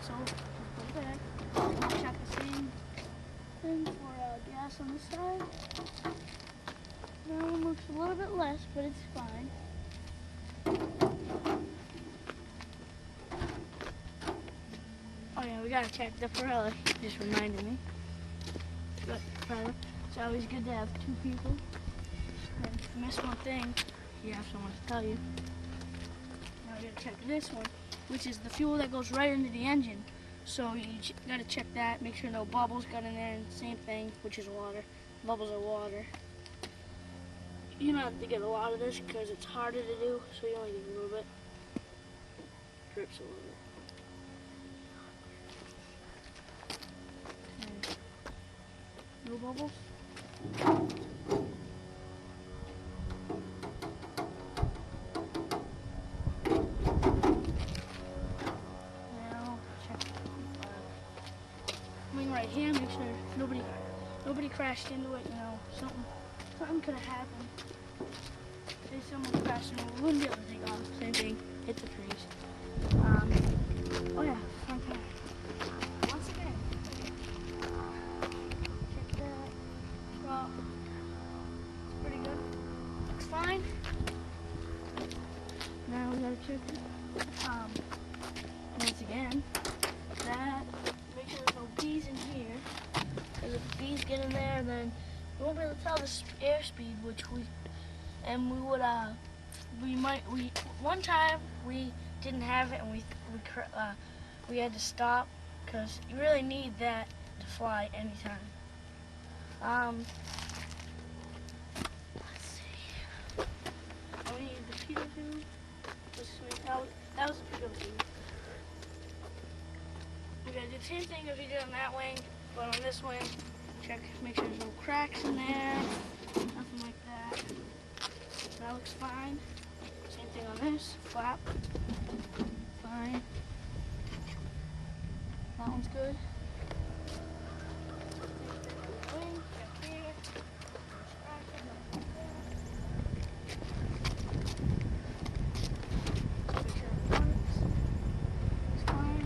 So just put it back. Check the same thing for gas on this side. Now it looks a little bit less, but it's fine. Oh yeah, we gotta check the propeller. Just reminded me. But propeller. It's always good to have two people. And if you miss one thing, you have someone to tell you. Now we gotta check this one, which is the fuel that goes right into the engine. So you gotta check that, make sure no bubbles got in there, and same thing, which is water. Bubbles are water. You don't have to get a lot of this because it's harder to do, so you only get a little bit. Drips a little bit. Okay. No bubbles? Now check coming right here, make sure nobody crashed into it, you know, something could have happened. Say someone crashed into it, we wouldn't be able to take off. Same thing, hit the trees. Oh yeah, front tire. Once again, check that. Well, it's pretty good. Looks fine. Now we gotta check it. Once again, that, make sure there's no bees in here. Because if bees get in there, then we won't be able to tell the airspeed, one time we didn't have it and we had to stop because you really need that to fly anytime. Let's see. We need the pitot tube. That was the pitot tube. We're gonna do the same thing as we did on that wing, but on this wing, check, make sure there's no cracks in there, nothing like that. That looks fine. Same thing on this, flap, fine. That one's good. Wing, check here. Make sure it works. It's fine.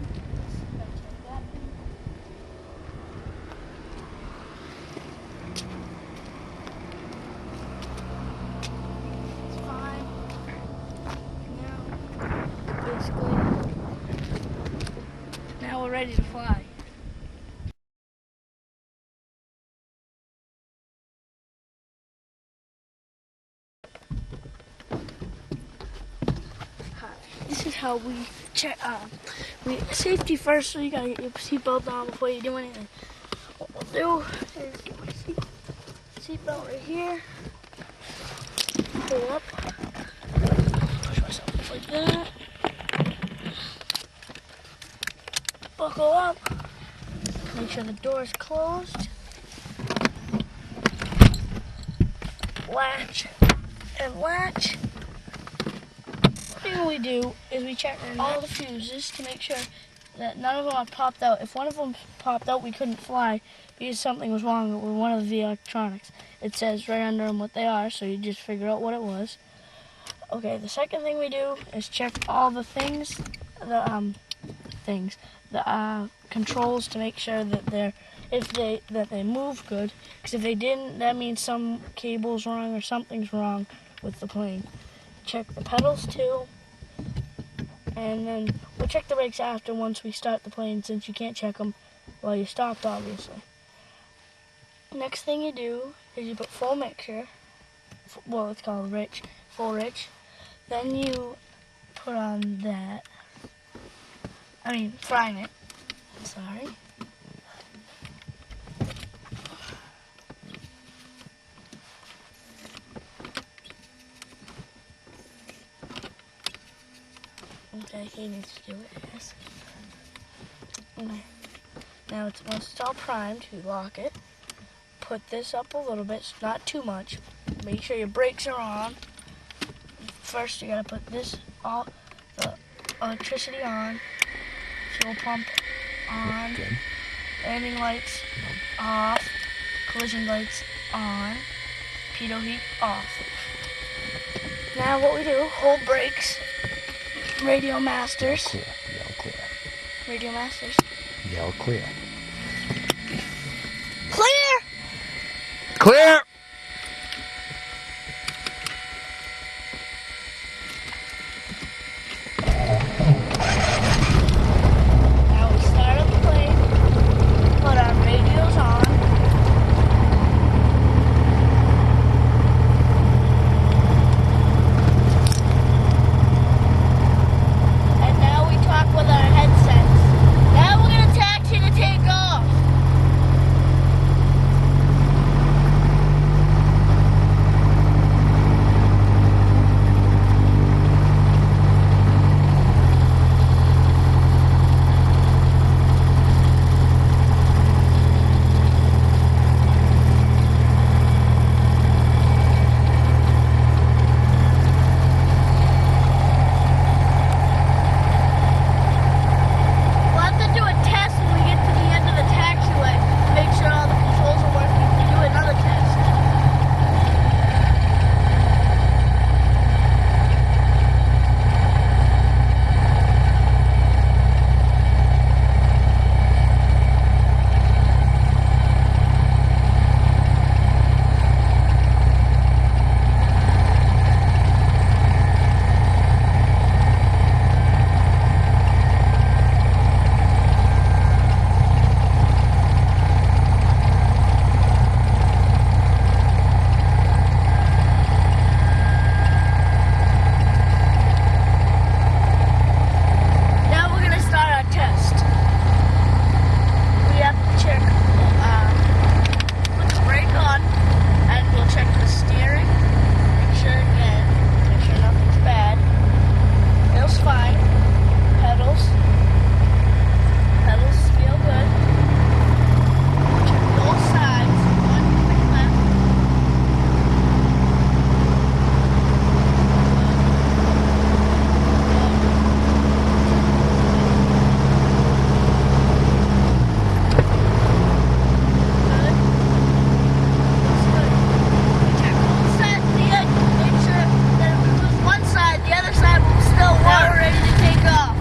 Gotta check that thing. Now we're ready to fly. This is how we check. Safety first, so you gotta get your seatbelt on before you do anything. What we'll do is get my seatbelt right here. Pull up. Push myself like that. Buckle up. Make sure the door is closed. Latch and latch. The thing we do is we check all the fuses to make sure that none of them are popped out. If one of them popped out, we couldn't fly because something was wrong with one of the electronics. It says right under them what they are, so you just figure out what it was. Okay, the second thing we do is check all the things, the controls to make sure that they move good. Because if they didn't, that means some cable's wrong or something's wrong with the plane. Check the pedals too, and then we'll check the brakes after once we start the plane, since you can't check them while you stopped, obviously. Next thing you do is you put full mixture, well, it's called rich, full rich. Then you put on that, frying it, sorry. Okay, he needs to do it, yes. Okay. Now, once it's all primed, you lock it. Put this up a little bit, not too much. Make sure your brakes are on. First, you gotta put the electricity on. Fuel pump on. Good. Landing lights off. Collision lights on. Pitot heat off. Now what we do, hold brakes. Radio masters. Clear. Yellow clear. Radio Masters. Yell clear. Clear! Clear! Now we start up the plane. Put our radios on. And now we talk with our headsets. Now we're gonna taxi to take off. We'll have to do a test when we get to the end of the taxiway. Make sure all the controls are working to do another test. Now we're gonna start our test. We have to check, put the brake on, and we'll check the steering. Make sure nothing's bad. Feels fine. Pedals feel good. Check both sides. One quick left. Good. Looks good. Check both sides of the edge. Make sure that if we lose one side, the other side will still work. Now we're ready to take off.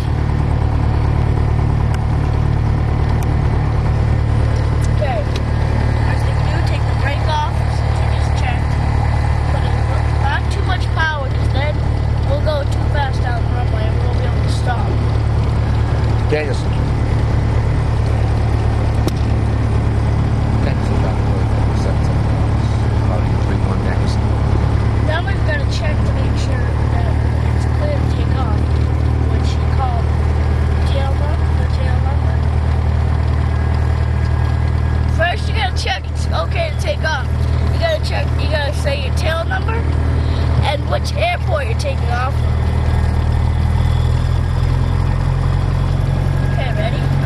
Okay. First thing to do, take the brake off since you just checked. Put in not too much power, because then we'll go too fast down the runway and we won't be able to stop. Danielson. Thanks for that. How do you bring one next? Then we've got to check to make sure that it's clear to take off, which you call the tail number. First, you gotta check it's okay to take off. You gotta say your tail number and which airport you're taking off from. Okay, ready?